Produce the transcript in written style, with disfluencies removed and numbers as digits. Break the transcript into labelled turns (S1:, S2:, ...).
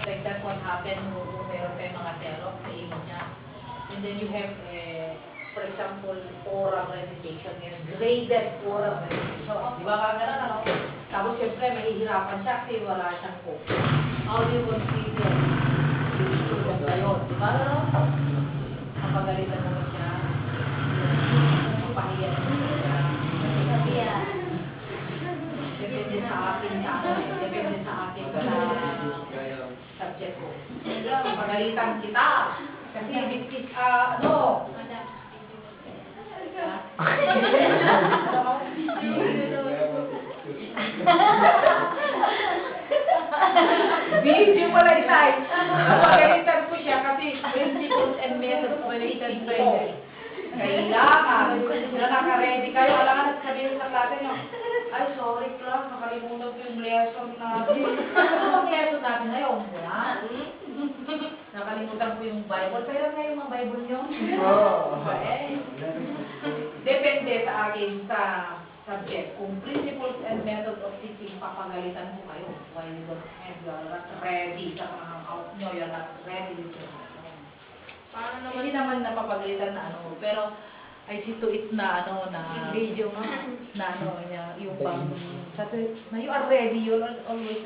S1: like that what happened kung meron kayong mga terok sa imo niya. And then you have, for example, oral recitation, yung graded oral recitation. Di ba ka ganun, ano? Tapos siyempre, mahihirapan siya kasi wala siyang cope. How do you consider yung student na yun? Di ba, ano? Mapagalitan mo siya. Pahiyan mo siya. Depende sa akin sa ano eh. Depende sa akin sa subject ko. Mapagalitan kita. Kasi ano? Video pala itay. Napagalitan ko siya kasi principles and methods of written training. Kailangan na naka-ready kayo. Alangan at sabihin sa klase nyo, ay, sorry class, nakalimutan ko yung lesson natin. Ano ang lesson natin ngayon? Wala. Nakalimutan ko yung Bible. Kaya nga yung mga Bible nyo? Depende sa akin sa subject. Kung principles and methods of teaching, papagalitan mo kayo. While you don't have, you're not ready sa mga out nyo, you're not ready with your paano naman? Hindi naman napapagalitan na ano, pero I see to it na ano na video nga na ano niya yung bang na you are ready, you're always